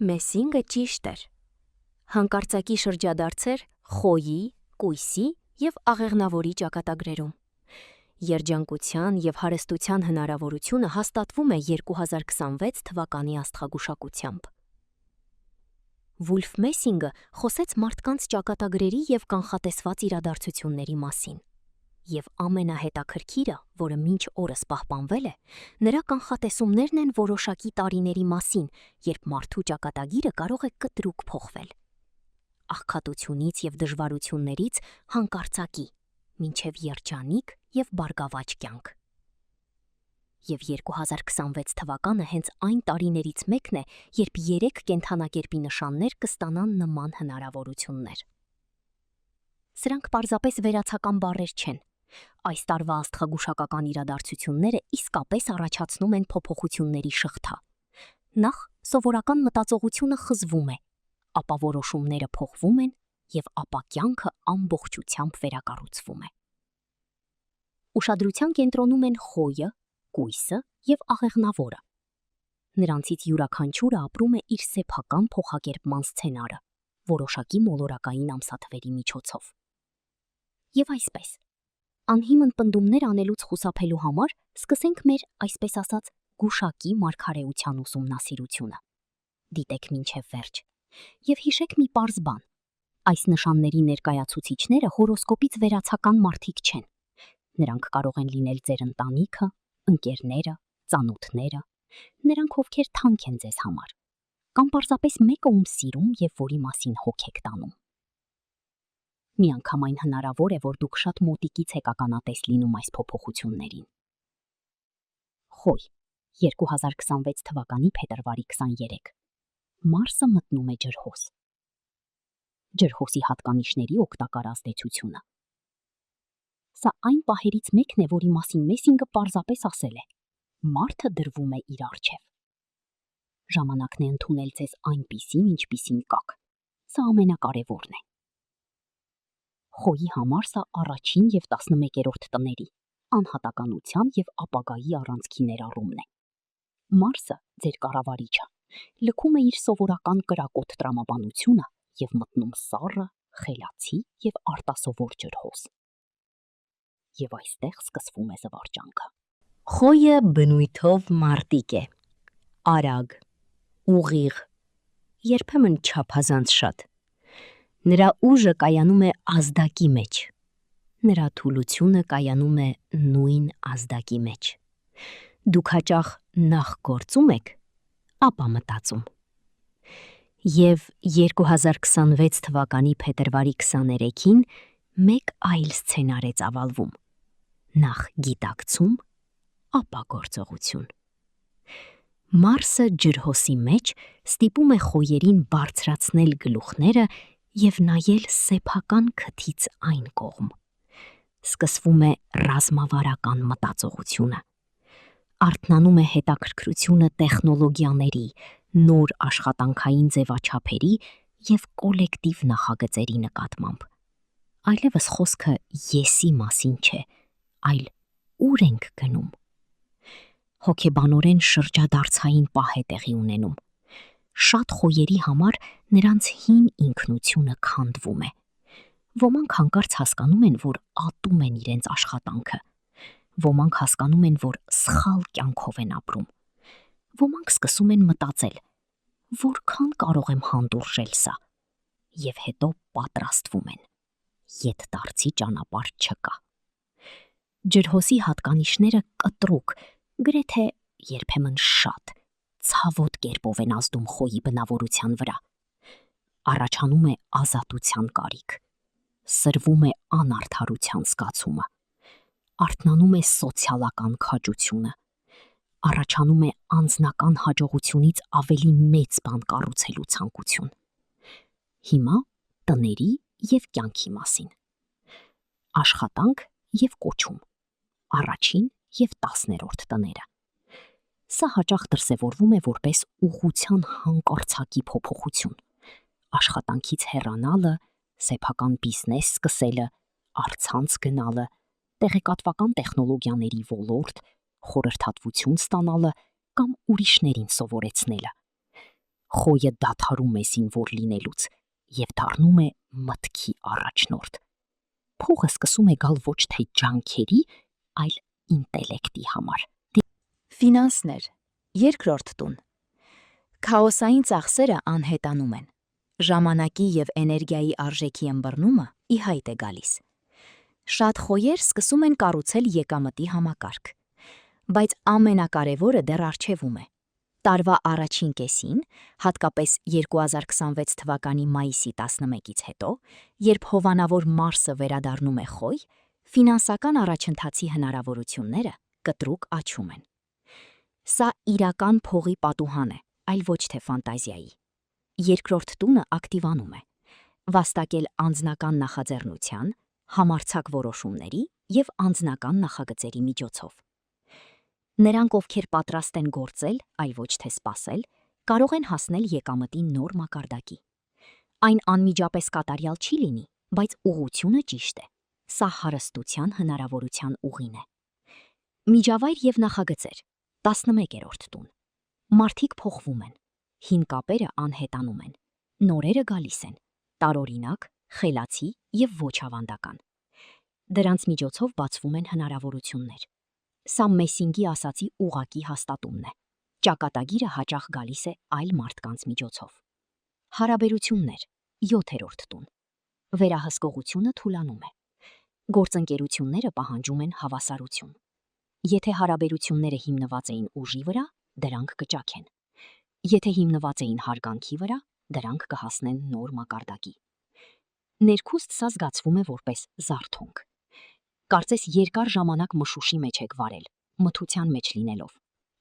Մեսինգը ճիշտ էր։ Հանկարծակի շրջադարձեր խոյի, կույսի և աղեղնավորի ճակատագրերում։ Երջանկության և հարստության հնարավորությունը հաստատվում է 2026 թվականի աստղագուշակությամբ։ Վուլֆ Մեսինգը խոսեց մարդկանց ճակատագրերի և կանխատեսված իրադարձությունների մասին։ Եվ ամենահետաքրքիրը, որը մինչ օրս պահպանվել է, նրա կանխատեսումներն են որոշակի տարիների մասին, երբ մարդու ճակատագիրը կարող է կտրուկ փոխվել։ Աղքատությունից և դժվարություններից հանկարծակի, մինչև երջանիկ և բարգավաճ կյանք։ Եվ 2026 թվականը հենց այն տարիներից մեկն է, երբ 3 կենդանակերպի նշաններ կստանան նման հնարավորություններ։ Սրանք պարզապես վերացական բառեր չեն։ Այս տարվա աստղագուշակական իրադարձությունները իսկապես առաջացնում են փոփոխությունների շղթա։ Նախ սովորական մտածողությունը խզվում է, ապա որոշումները փոխվում են և ապա կյանքը ամբողջությամբ վերակառուցվում է։ Ուշադրության կենտրոնում են խոյը, կույսը և աղեղնավորը։ Նրանցից յուրաքանչյուրը ապրում է իր սեփական փոխակերպման սցենարը, որոշակի մոլորակային ամսաթվերի միջոցով։ Եվ այսպես, անհիմն պնդումներ անելուց խուսափելու համար սկսենք մեր, այսպես ասած, գուշակի մարգարեության ուսումնասիրությունը։ Դիտեք մինչև վերջ և հիշեք մի պարզ բան. այս նշանների ներկայացուցիչները հորոսկոպից վերացական մարդիկ չեն։ Նրանք կարող են լինել ձեր ընտանիքը, ընկերները, ծանոթները, նրանք, ովքեր թանկ են ձեզ համար, կամ պարզապես մեկը, ում սիրում և որի մասին հոգ եք տանում։ Միանգամայն հնարավոր է, որ դուք շատ մոտիկից եք ականատես լինում այս փոփոխություններին։ Խոյ, 2026 թվականի փետրվարի 23։ Մարսը մտնում է ջրհոս։ Ջրհոսի հատկանիշների օգտակար ազդեցությունը։ Սա այն պահերից մեկն է, որի մասին Մեսինգը պարզապես ասել է. մարդը դրվում է իր առջև։ Ժամանակն է ընդունել ձեզ այնպիսին, ինչպիսին կաք։ Սա ամենակարևորն է։ Խոյի համար սա առաջին և 11-րդ տների, անհատականության և ապագայի առանցքի ներառումն է։ Մարսը, ձեր կառավարիչը, լքում է իր սովորական կրակոտ տրամաբանությունը և մտնում սառը, խելացի և արտասովոր ջրհոս։ Եվ այստեղ սկսվում է զվարճանքը։ Խոյը բնույթով մարտիկ է, արագ, ուղիղ, երբեմն չափազանց շատ։ Նրա ուժը կայանում է ազդակի մեջ, նրա թուլությունը կայանում է նույն ազդակի մեջ։ Դուք հաճախ նախ գործում եք, ապա մտածում։ Եվ 2026 թվականի փետրվարի 23-ին մեկ այլ սցենար է ծավալվում։ Նախ գիտակցում, ապա գործողություն։ Մարսը ջրհոսի մեջ ստիպում է խոյերին բարձրացնել գլուխները և նայել սեփական քթից այն կողմ։ Սկսվում է ռազմավարական մտածողությունը։ Արթնանում է հետաքրքրությունը տեխնոլոգիաների, նոր աշխատանքային ձևաչափերի և կոլեկտիվ նախագծերի նկատմամբ։ Այլևս խոսքը եսի մասին չէ, այլ ուր ենք գնում։ Հոգեբանորեն շրջադարձային պահ է տեղի ունենում։ Շատ խոյերի համար նրանց հին ինքնությունը քանդվում է։ Ոմանք հանկարծ հասկանում են, որ ատում են իրենց աշխատանքը։ Ոմանք հասկանում են, որ սխալ կյանքով են ապրում։ Ոմանք սկսում են մտածել. որքան կարող եմ հանդուրժել սա։ Եվ հետո պատրաստվում են։ Ետդարձի ճանապարհ չկա։ Ջրհոսի հատկանիշները կտրուկ, գրեթե երբեմն շատ ցավոտ կերպով են ազդում խոյի բնավորության վրա։ Առաջանում է ազատության կարիք։ Սրվում է անարդարության զգացումը։ Արթնանում է սոցիալական քաջությունը։ Առաջանում է անձնական հաջողությունից ավելի մեծ բան կառուցելու ցանկություն։ Հիմա տների և կյանքի մասին։ Աշխատանք և կոչում։ Առաջին և 10-րդ տները։ Սա հաճախ դրսևորվում է որպես ուղղության հանկարծակի փոփոխություն։ Աշխատանքից հեռանալը, սեփական բիզնես սկսելը, առցանց գնալը, տեղեկատվական տեխնոլոգիաների ոլորտ, խորհրդատվություն ստանալը կամ ուրիշներին սովորեցնելը։ Խոյը դադարում է զինվոր լինելուց եւ դառնում է մտքի առաջնորդ։ Փողը սկսում է գալ ոչ թե ջանքերի, այլ ինտելեկտի համար։ Ֆինանսներ, երկրորդ տուն։ Քաոսային ծախսերը անհետանում են։ Ժամանակի եւ էներգիայի արժեքի ըմբռնումը ի հայտ է գալիս։ Շատ խոյեր սկսում են կառուցել եկամտի համակարգ, բայց ամենակարևորը դեռ առջևում է։ Տարվա առաջին կեսին, հատկապես 2026 թվականի մայիսի 11-ից հետո, երբ հովանավոր Մարսը վերադառնում է խոյ, ֆինանսական առաջընթացի հնարավորությունները կտրուկ աճում են։ Սա իրական փողի պատուհան է, այլ ոչ թե ֆանտազիայի։ Երկրորդ տունը ակտիվանում է, վաստակել անձնական նախաձեռնության, համարձակ որոշումների եւ անձնական նախագծերի միջոցով։ Նրանք, ովքեր պատրաստ են գործել, այլ ոչ թե սպասել, կարող են հասնել եկամտի նոր մակարդակի։ Այն անմիջապես կատարյալ չի լինի, բայց ուղղությունը ճիշտ է։ Սա հարստության հնարավորության ուղին է։ Միջավայր եւ նախագծեր, 11-րդ տուն։ Մարդիկ փոխվում են, հին կապերը անհետանում են, նորերը գալիս են, տարօրինակ, խելացի եւ ոչ ավանդական։ Դրանց միջոցով բացվում են հնարավորություններ։ Սա Մեսինգի ասացի ուղակի հաստատումն է։ Ճակատագիրը հաճախ գալիս է այլ մարդկանց միջոցով։ Հարաբերություններ, 7-րդ տուն։ Վերահսկողությունը թուլանում է։ Գործընկերությունները պահանջում են հավասարություն։ Եթե հարաբերությունները հիմնված էին ուժի վրա, դրանք կճաքեն։ Եթե հիմնված էին հարգանքի վրա, դրանք կհասնեն նոր մակարդակի։ Ներքուստ սա զգացվում է որպես զարթոնք։ Կարծես երկար ժամանակ մշուշի մեջ եք վարել, մթության մեջ լինելով,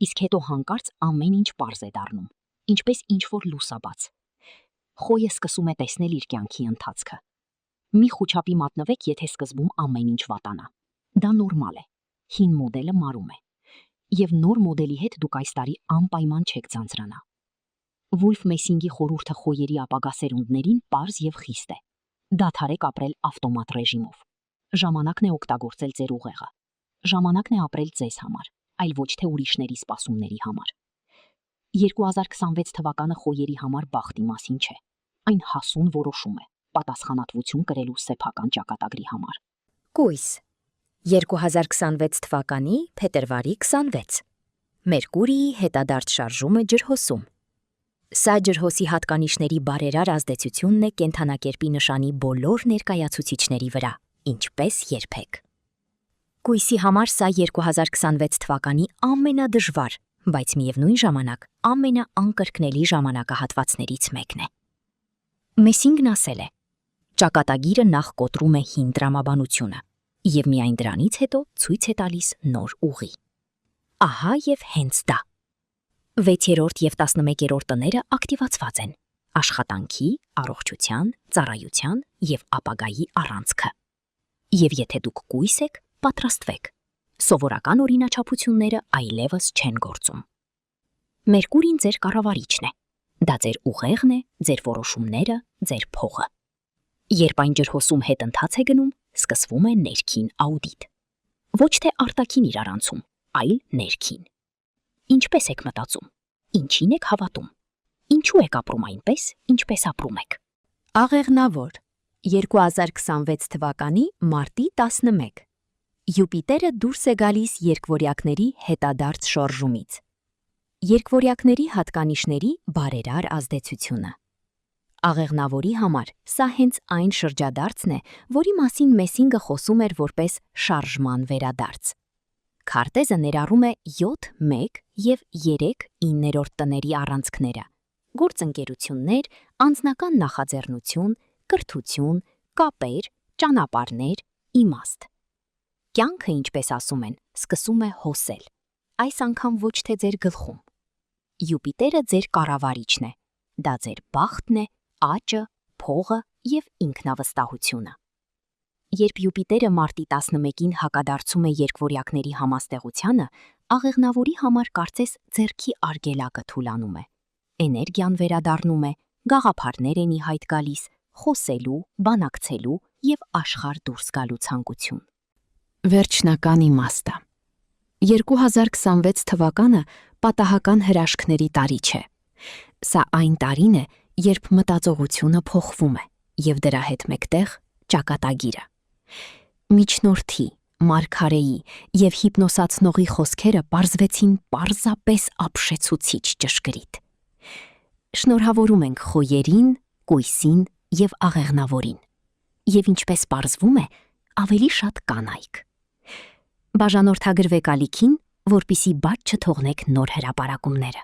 իսկ հետո հանկարծ ամեն ինչ պարզ է դառնում, ինչպես ինչ-որ լուսաբաց։ Խոյը սկսում է տեսնել իր կյանքի ընթացքը։ Մի խուճապի մատնվեք, եթե սկզբում ամեն ինչ վատանա։ Դա նորմալ է։ Հին մոդելը մարում է։ Եվ նոր մոդելի հետ դուք այս տարի անպայման չեք ձանձրանա։ Վուլֆ Մեսինգի խորհուրդը խոյերի ապագա սերունդներին պարզ եւ խիստ է։ Դադարեք ապրել ավտոմատ ռեժիմով։ Ժամանակն է օգտագործել ձեր ուղեղը։ Ժամանակն է ապրել ձեզ համար, այլ ոչ թե ուրիշների սպասումների համար։ 2026 թվականը խոյերի համար բախտի մասին չէ։ Այն հասուն որոշում է, պատասխանատվություն կրելու սեփական ճակատագրի համար։ Կույս 2026 թվականի փետրվարի 26 Մերկուրիի հետադարձ շարժումը ջրհոսում։ Սա ջրհոսի հատկանիշների բարերար ազդեցությունն է կենդանակերպի նշանի բոլոր ներկայացուցիչների վրա, ինչպես երբեք։ Կույսի համար սա 2026 թվականի ամենադժվար, բայց միևնույն ժամանակ ամենաանկրկնելի ժամանակահատվածներից մեկն է։ Մեսինգն ասել է. ճակատագիրը նախ կոտրում է հին տրամաբանությունը, եւ միայն դրանից հետո ցույց է տալիս նոր ուղի։ Ահա եւ հենց դա։ 6-րդ եւ 11-րդ տները ակտիվացված են աշխատանքի, առողջության, ծառայության եւ ապագայի առանցքը։ Եվ եթե դուք կույս եք, պատրաստվեք։ Սովորական օրինաչափությունները այլևս չեն գործում։ Մերկուրին ձեր կառավարիչն է։ Դա ձեր ուղեղն է, ձեր որոշումները, ձեր փողը։ Երբ այն ջրհոսում հետընթաց է գնում, սկսվում է ներքին աուդիտ։ Ոչ թե արտաքին իրարանցում, այլ ներքին։ Ինչպես եք մտածում, ինչին եք հավատում, ինչու եք ապրում այնպես, ինչպես ապրում եք։ Աղեղնավոր 2026 թվականի մարտի 11 Յուպիտերը դուրս է գալիս երկվորյակների հետադարձ շարժումից։ Երկվորյակների հատկանիշների բարերար ազդեցությունը։ Աղեղնավորի համար սա հենց այն շրջադարձն է, որի մասին Մեսինգը խոսում էր որպես շարժման վերադարձ։ Քարտեզը ներառում է 7, 1 եւ 3, 9-րդ տների առանցքները՝ գործընկերություններ, անձնական նախաձեռնություն, կրթություն, կապեր, ճանապարհներ, իմաստ։ Կյանքը, ինչպես ասում են, սկսում է հոսել, այս անգամ ոչ թե ձեր գլխում։ Յուպիտերը ձեր կառավարիչն է, դա ձեր բախտն է, աճը, փողը եւ ինքնավստահությունը։ Երբ Յուպիտերը մարտի 11-ին հակադարձում է երկվորյակների համաստեղությանը, աղեղնավորի համար կարծես ձեռքի արգելակը թուլանում է։ Էներգիան վերադառնում է, գաղափարներ են ի հայտ գալիս, խոսելու, բանակցելու եւ աշխարհ դուրս գալու ցանկություն։ Վերջնական իմաստը 2026 թվականը պատահական հրաշքների տարի չէ։ Սա այն տարին է, երբ մտածողությունը փոխվում է, եւ դրա հետ մեկտեղ ճակատագիրը։ Միջնորդի, մարգարեի եւ հիպնոսացնողի խոսքերը պարզվեցին պարզապես ապշեցուցիչ ճշգրիտ։ Շնորհավորում ենք խոյերին, կույսին եւ աղեղնավորին։ Եվ ինչպես պարզվում է, ավելի շատ կանայք։ Բաժանորդագրվեք ալիքին, որպիսի բաց չթողնեք նոր հրապարակումները։